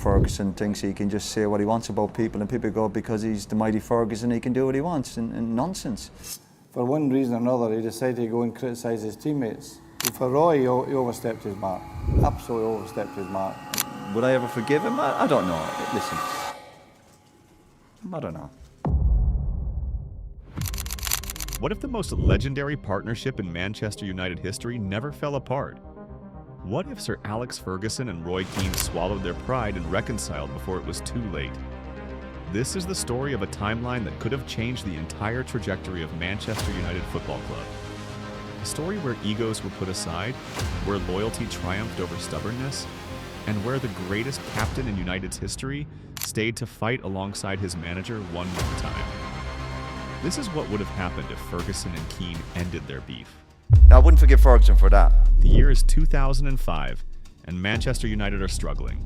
Ferguson thinks he can just say what he wants about people, and people go, because he's the mighty Ferguson, he can do what he wants, and nonsense. For one reason or another, he decided to go and criticise his teammates. For Roy, he overstepped his mark. Absolutely overstepped his mark. Would I ever forgive him? I don't know. Listen, I don't know. What if the most legendary partnership in Manchester United history never fell apart? What if Sir Alex Ferguson and Roy Keane swallowed their pride and reconciled before it was too late? This is the story of a timeline that could have changed the entire trajectory of Manchester United Football Club. A story where egos were put aside, where loyalty triumphed over stubbornness, and where the greatest captain in United's history stayed to fight alongside his manager one more time. This is what would have happened if Ferguson and Keane ended their beef. Now, I wouldn't forgive Ferguson for that. The year is 2005, and Manchester United are struggling.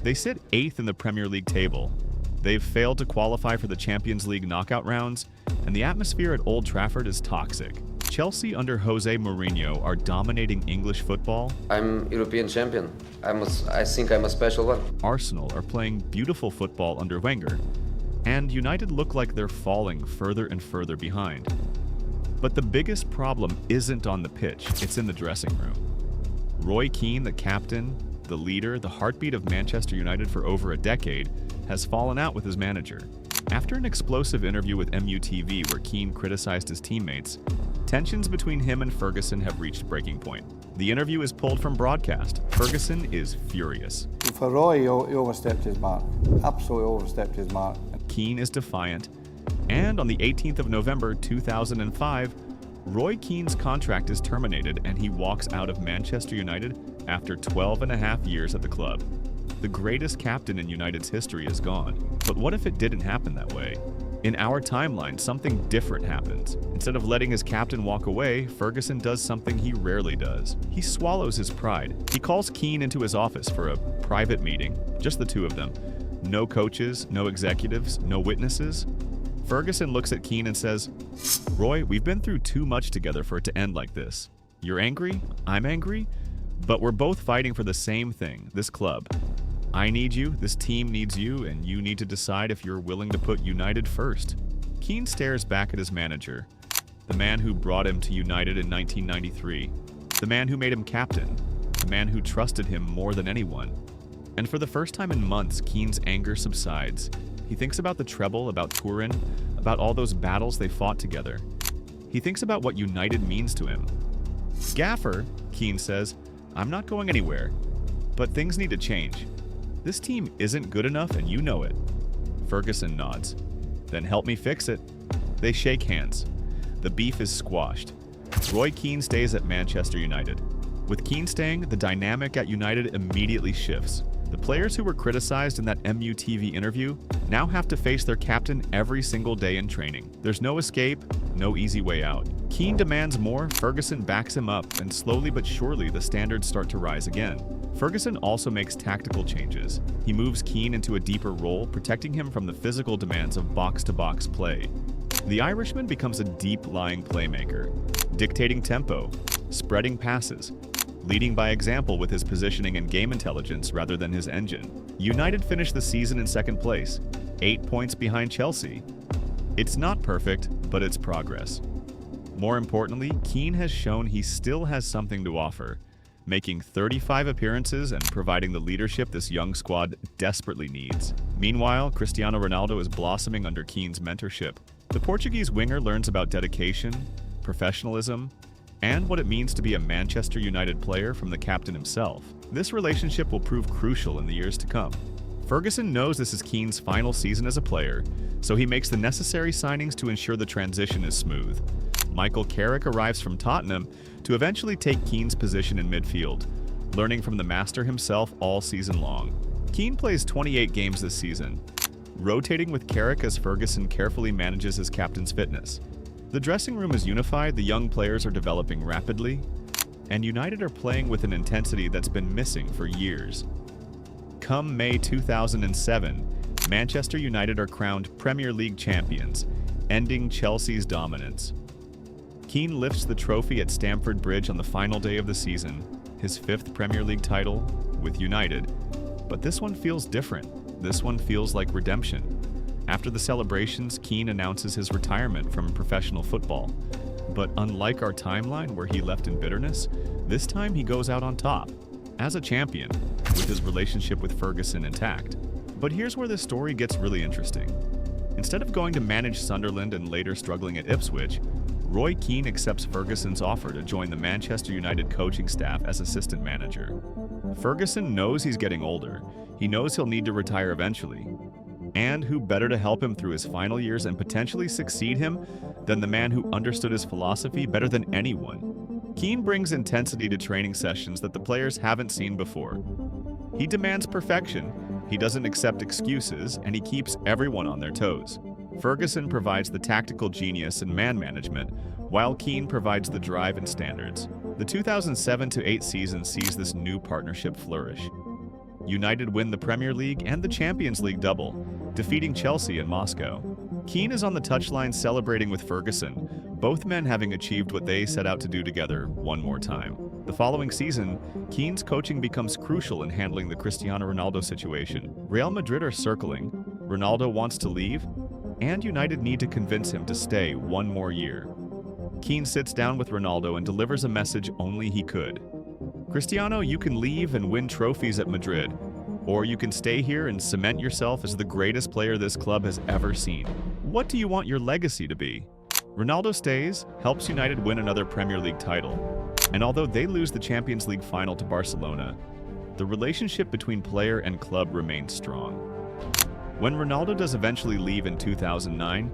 They sit 8th in the Premier League table. They've failed to qualify for the Champions League knockout rounds, and the atmosphere at Old Trafford is toxic. Chelsea under Jose Mourinho are dominating English football. I'm European champion. I think I'm a special one. Arsenal are playing beautiful football under Wenger, and United look like they're falling further and further behind. But the biggest problem isn't on the pitch, it's in the dressing room. Roy Keane, the captain, the leader, the heartbeat of Manchester United for over a decade, has fallen out with his manager. After an explosive interview with MUTV where Keane criticized his teammates, tensions between him and Ferguson have reached breaking point. The interview is pulled from broadcast. Ferguson is furious. For Roy, he overstepped his mark. Absolutely overstepped his mark. Keane is defiant, and on the 18th of November 2005, Roy Keane's contract is terminated and he walks out of Manchester United after 12 and a half years at the club. The greatest captain in United's history is gone. But what if it didn't happen that way? In our timeline, something different happens. Instead of letting his captain walk away, Ferguson does something he rarely does. He swallows his pride. He calls Keane into his office for a private meeting, just the two of them. No coaches, no executives, no witnesses. Ferguson looks at Keane and says, "Roy, we've been through too much together for it to end like this. You're angry, I'm angry, but we're both fighting for the same thing, this club. I need you, this team needs you, and you need to decide if you're willing to put United first." Keane stares back at his manager, the man who brought him to United in 1993, the man who made him captain, the man who trusted him more than anyone. And for the first time in months, Keane's anger subsides. He thinks about the treble, about Turin, about all those battles they fought together. He thinks about what United means to him. "Gaffer," Keane says, "I'm not going anywhere, but things need to change. This team isn't good enough and you know it." Ferguson nods. "Then help me fix it." They shake hands. The beef is squashed. Roy Keane stays at Manchester United. With Keane staying, the dynamic at United immediately shifts. The players who were criticized in that MUTV interview now have to face their captain every single day in training. There's no escape, no easy way out. Keane demands more, Ferguson backs him up, and slowly but surely the standards start to rise again. Ferguson also makes tactical changes. He moves Keane into a deeper role, protecting him from the physical demands of box-to-box play. The Irishman becomes a deep-lying playmaker, dictating tempo, spreading passes, leading by example with his positioning and game intelligence rather than his engine. United finished the season in second place, 8 points behind Chelsea. It's not perfect, but it's progress. More importantly, Keane has shown he still has something to offer, making 35 appearances and providing the leadership this young squad desperately needs. Meanwhile, Cristiano Ronaldo is blossoming under Keane's mentorship. The Portuguese winger learns about dedication, professionalism, and what it means to be a Manchester United player from the captain himself. This relationship will prove crucial in the years to come. Ferguson knows this is Keane's final season as a player, so he makes the necessary signings to ensure the transition is smooth. Michael Carrick arrives from Tottenham to eventually take Keane's position in midfield, learning from the master himself all season long. Keane plays 28 games this season, rotating with Carrick as Ferguson carefully manages his captain's fitness. The dressing room is unified, the young players are developing rapidly, and United are playing with an intensity that's been missing for years. Come May 2007, Manchester United are crowned Premier League champions, ending Chelsea's dominance. Keane lifts the trophy at Stamford Bridge on the final day of the season, his 5th Premier League title with United, But this one feels different. This one feels like redemption. After the celebrations, Keane announces his retirement from professional football. But unlike our timeline where he left in bitterness, this time he goes out on top, as a champion, with his relationship with Ferguson intact. But here's where this story gets really interesting. Instead of going to manage Sunderland and later struggling at Ipswich, Roy Keane accepts Ferguson's offer to join the Manchester United coaching staff as assistant manager. Ferguson knows he's getting older. He knows he'll need to retire eventually. And who better to help him through his final years and potentially succeed him than the man who understood his philosophy better than anyone? Keane brings intensity to training sessions that the players haven't seen before. He demands perfection, he doesn't accept excuses, and he keeps everyone on their toes. Ferguson provides the tactical genius and man management, while Keane provides the drive and standards. The 2007-08 season sees this new partnership flourish. United win the Premier League and the Champions League double, defeating Chelsea in Moscow. Keane is on the touchline celebrating with Ferguson, both men having achieved what they set out to do together one more time. The following season, Keane's coaching becomes crucial in handling the Cristiano Ronaldo situation. Real Madrid are circling, Ronaldo wants to leave, and United need to convince him to stay one more year. Keane sits down with Ronaldo and delivers a message only he could. Cristiano, you can leave and win trophies at Madrid, or you can stay here and cement yourself as the greatest player this club has ever seen. What do you want your legacy to be? Ronaldo stays, helps United win another Premier League title, and although they lose the Champions League final to Barcelona, the relationship between player and club remains strong. When Ronaldo does eventually leave in 2009,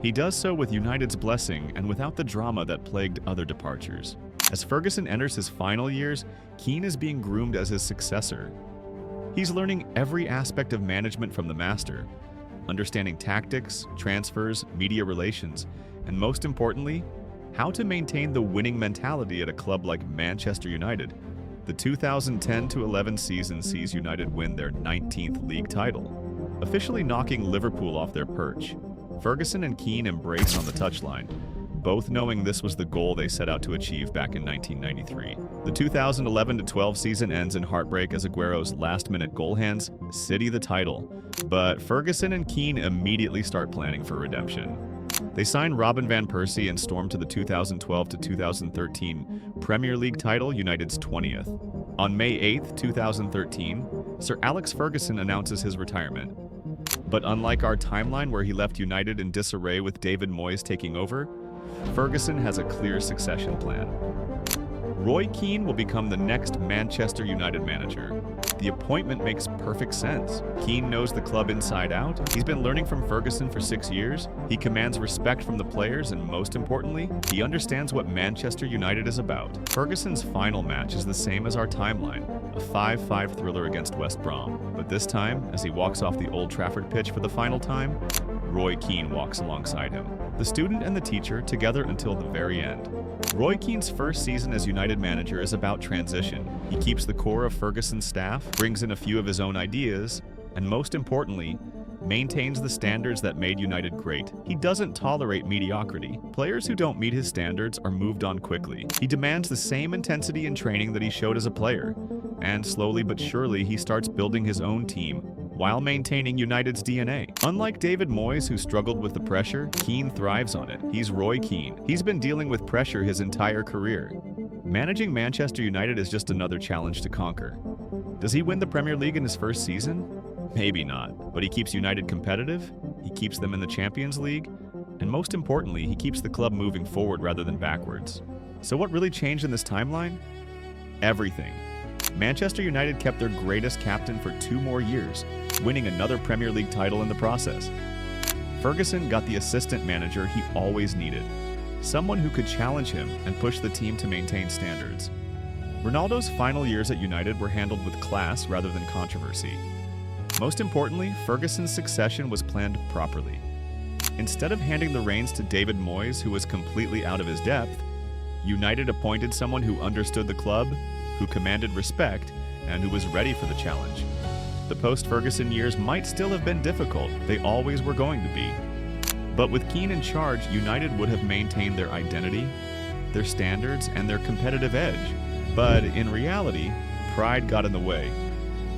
he does so with United's blessing and without the drama that plagued other departures. As Ferguson enters his final years, Keane is being groomed as his successor. He's learning every aspect of management from the master, understanding tactics, transfers, media relations, and most importantly, how to maintain the winning mentality at a club like Manchester United. The 2010-11 season sees United win their 19th league title, officially knocking Liverpool off their perch. Ferguson and Keane embrace on the touchline, both knowing this was the goal they set out to achieve back in 1993. The 2011-12 season ends in heartbreak as Aguero's last-minute goal hands City the title, but Ferguson and Keane immediately start planning for redemption. They sign Robin van Persie and storm to the 2012-2013 Premier League title, United's 20th. On May 8, 2013, Sir Alex Ferguson announces his retirement. But unlike our timeline where he left United in disarray with David Moyes taking over, Ferguson has a clear succession plan. Roy Keane will become the next Manchester United manager. The appointment makes perfect sense. Keane knows the club inside out. He's been learning from Ferguson for 6 years. He commands respect from the players, and most importantly, he understands what Manchester United is about. Ferguson's final match is the same as our timeline, a 5-5 thriller against West Brom. But this time, as he walks off the Old Trafford pitch for the final time, Roy Keane walks alongside him. The student and the teacher together until the very end. Roy Keane's first season as United manager is about transition. He keeps the core of Ferguson's staff, brings in a few of his own ideas, and most importantly, maintains the standards that made United great. He doesn't tolerate mediocrity. Players who don't meet his standards are moved on quickly. He demands the same intensity in training that he showed as a player, and slowly but surely he starts building his own team while maintaining United's DNA. Unlike David Moyes, who struggled with the pressure, Keane thrives on it. He's Roy Keane. He's been dealing with pressure his entire career. Managing Manchester United is just another challenge to conquer. Does he win the Premier League in his first season? Maybe not, but he keeps United competitive, he keeps them in the Champions League, and most importantly, he keeps the club moving forward rather than backwards. So what really changed in this timeline? Everything. Manchester United kept their greatest captain for 2 more years, winning another Premier League title in the process. Ferguson got the assistant manager he always needed, someone who could challenge him and push the team to maintain standards. Ronaldo's final years at United were handled with class rather than controversy. Most importantly, Ferguson's succession was planned properly. Instead of handing the reins to David Moyes, who was completely out of his depth, United appointed someone who understood the club, who commanded respect, and who was ready for the challenge. The post-Ferguson years might still have been difficult, they always were going to be. But with Keane in charge, United would have maintained their identity, their standards, and their competitive edge. But in reality, pride got in the way.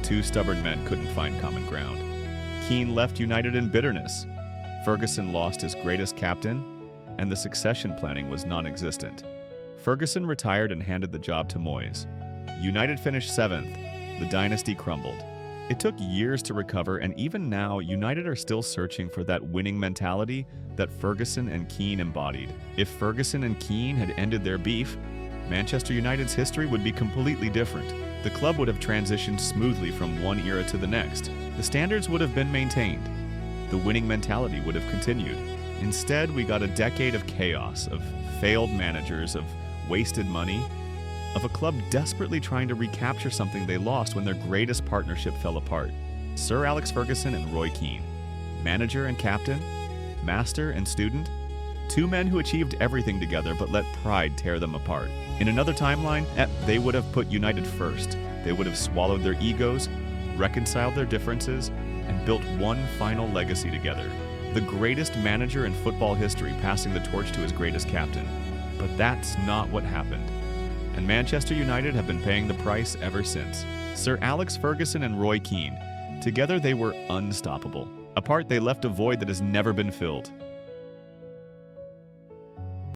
two stubborn men couldn't find common ground. Keane left United in bitterness. Ferguson lost his greatest captain, and the succession planning was non-existent. Ferguson retired and handed the job to Moyes. United finished 7th. The dynasty crumbled. It took years to recover, and even now, United are still searching for that winning mentality that Ferguson and Keane embodied. If Ferguson and Keane had ended their beef, Manchester United's history would be completely different. The club would have transitioned smoothly from one era to the next. The standards would have been maintained. The winning mentality would have continued. Instead, we got a decade of chaos, of failed managers, of wasted money, of a club desperately trying to recapture something they lost when their greatest partnership fell apart. Sir Alex Ferguson and Roy Keane, manager and captain, master and student, two men who achieved everything together but let pride tear them apart. In another timeline, they would have put United first. They would have swallowed their egos, reconciled their differences, and built one final legacy together. The greatest manager in football history passing the torch to his greatest captain. But that's not what happened. And Manchester United have been paying the price ever since. Sir Alex Ferguson and Roy Keane. Together they were unstoppable. Apart, they left a void that has never been filled.